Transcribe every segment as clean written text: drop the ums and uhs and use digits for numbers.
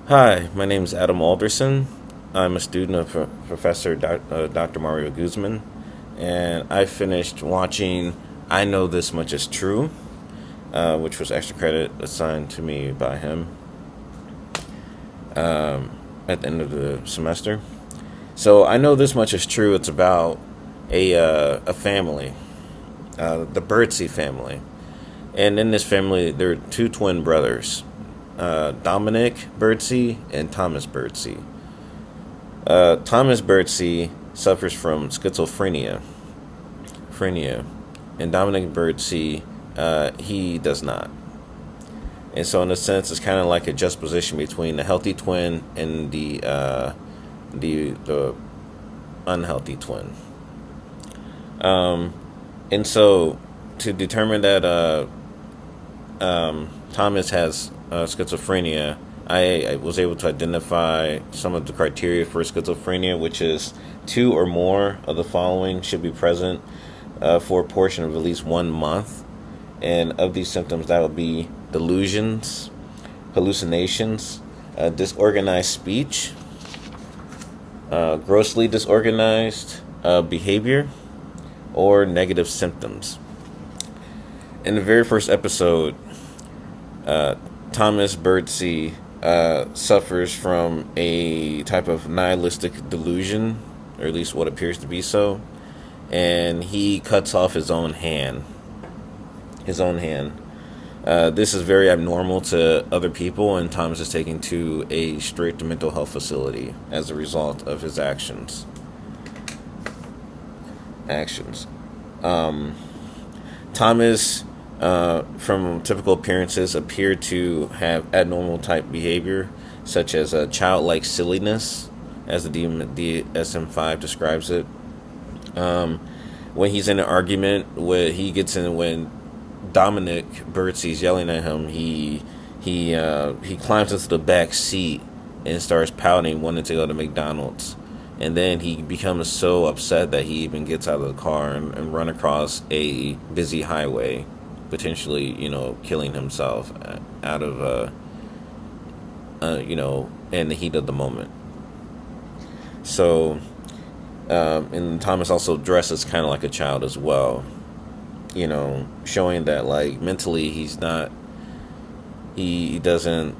Hi, my name is Adam Alderson. I'm a student of Professor Dr. Mario Guzman, and I finished watching I Know This Much Is True, which was extra credit assigned to me by him at the end of the semester. So I Know This Much Is True. It's about a family, the Birdsey family. And in this family, there are two twin brothers, Dominic Birdsey and Thomas Birdsey. Thomas Birdsey suffers from schizophrenia, and Dominic Birdsey, he does not. And so, in a sense, it's kind of like a juxtaposition between the healthy twin and the unhealthy twin. And so, to determine that Thomas has schizophrenia, I was able to identify some of the criteria for schizophrenia, which is two or more of the following should be present for a portion of at least 1 month. And of these symptoms, that would be delusions, hallucinations, disorganized speech, grossly disorganized behavior, or negative symptoms. In the very first episode, Thomas Birdsey suffers from a type of nihilistic delusion, or at least what appears to be so, and he cuts off his own hand. This is very abnormal to other people, and Thomas is taken to a strict mental health facility as a result of his actions. Thomas, from typical appearances, appeared to have abnormal type behavior, such as a childlike silliness, as the DSM-5 describes it. When he's in an argument, when Dominic Birdsey's yelling at him, he climbs into the back seat and starts pouting, wanting to go to McDonald's. And then he becomes so upset that he even gets out of the car and run across a busy highway, potentially, killing himself out of, in the heat of the moment. So, and Thomas also dresses kind of like a child as well, showing that, like, mentally he hasn't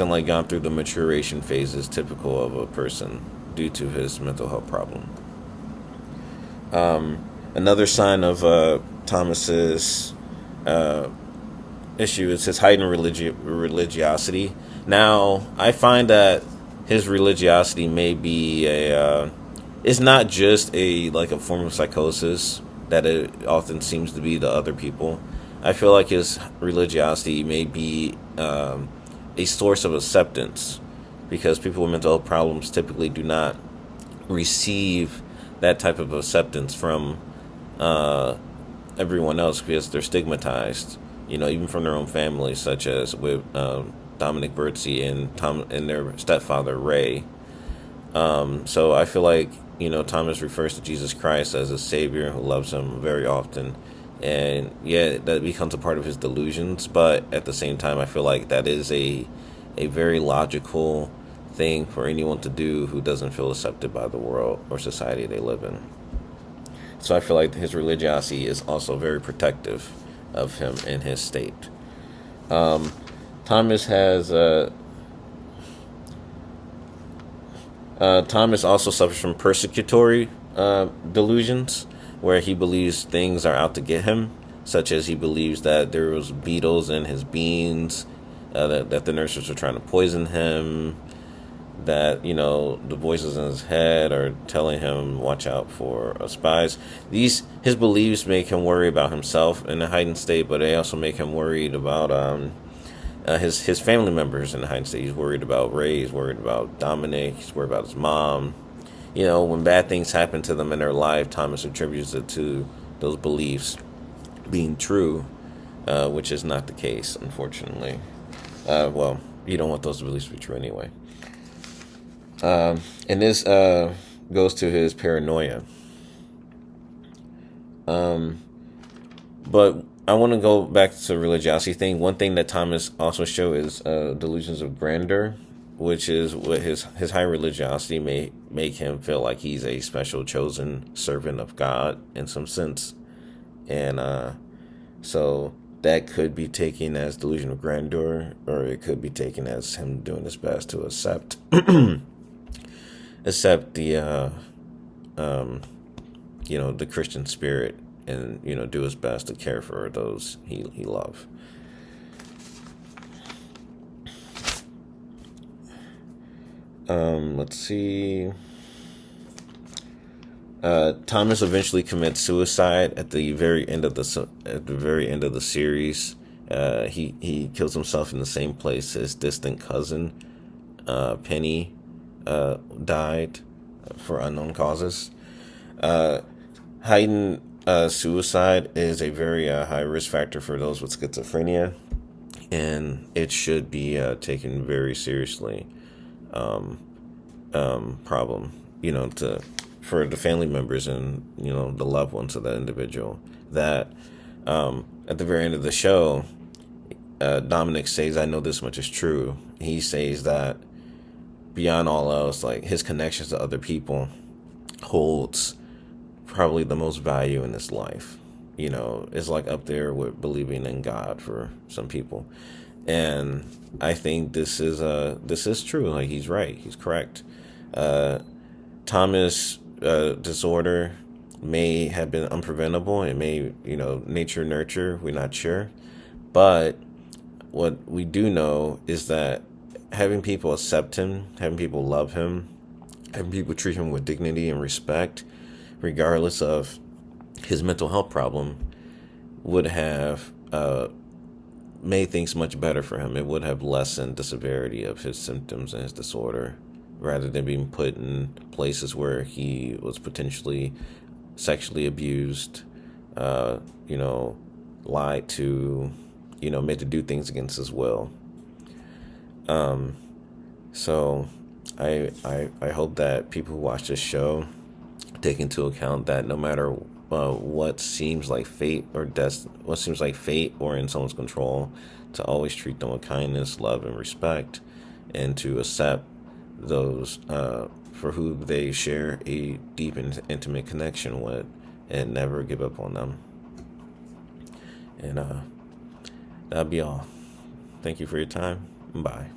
like gone through the maturation phases typical of a person due to his mental health problem. Another sign of Thomas's issue is his heightened religiosity. Now, I find that his religiosity may be it's not just a form of psychosis that it often seems to be to other people. I feel like his religiosity may be a source of acceptance, because people with mental health problems typically do not receive that type of acceptance from everyone else, because they're stigmatized, even from their own families, such as with Dominic Birdsey and their stepfather Ray. So I feel like Thomas refers to Jesus Christ as a savior who loves him very often, and yeah, that becomes a part of his delusions. But at the same time, I feel like that is a very logical thing for anyone to do who doesn't feel accepted by the world or society they live in. So I feel like his religiosity is also very protective of him in his state. Thomas also suffers from persecutory delusions, where he believes things are out to get him, such as he believes that there was beetles in his beans, that the nurses are trying to poison him, that the voices in his head are telling him watch out for spies. His beliefs make him worry about himself in a heightened state, but they also make him worried about his family members in a heightened state. He's worried about Ray. He's worried about Dominic. He's worried about his mom. When bad things happen to them in their life, Thomas attributes it to those beliefs being true, which is not the case, unfortunately. Well, you don't want those beliefs to be true anyway. And this goes to his paranoia. But I want to go back to the religiosity thing. One thing that Thomas also showed is delusions of grandeur, which is what his high religiosity may make him feel like he's a special chosen servant of God in some sense, and so that could be taken as delusion of grandeur, or it could be taken as him doing his best to accept the the Christian spirit, and do his best to care for those he loves. Let's see. Thomas eventually commits suicide at the very end of the series. He kills himself in the same place his distant cousin, Penny, died for unknown causes. Heightened suicide is a very high risk factor for those with schizophrenia, and it should be taken very seriously. Problem, for the family members and the loved ones of that individual. That at the very end of the show, Dominic says, "I know this much is true." He says that beyond all else, like, his connections to other people holds probably the most value in his life. It's like up there with believing in God for some people, and I think this is true. Like, he's right, he's correct. Thomas' disorder may have been unpreventable. It may, nature nurture. We're not sure, but what we do know is that having people accept him, having people love him, having people treat him with dignity and respect, regardless of his mental health problem, would have made things much better for him. It would have lessened the severity of his symptoms and his disorder, rather than being put in places where he was potentially sexually abused, lied to, made to do things against his will. So I hope that people who watch this show take into account that no matter what seems like fate or what seems like fate or in someone's control, to always treat them with kindness, love, and respect, and to accept those for who they share a deep and intimate connection with, and never give up on them. And that'll be all. Thank you for your time. Bye.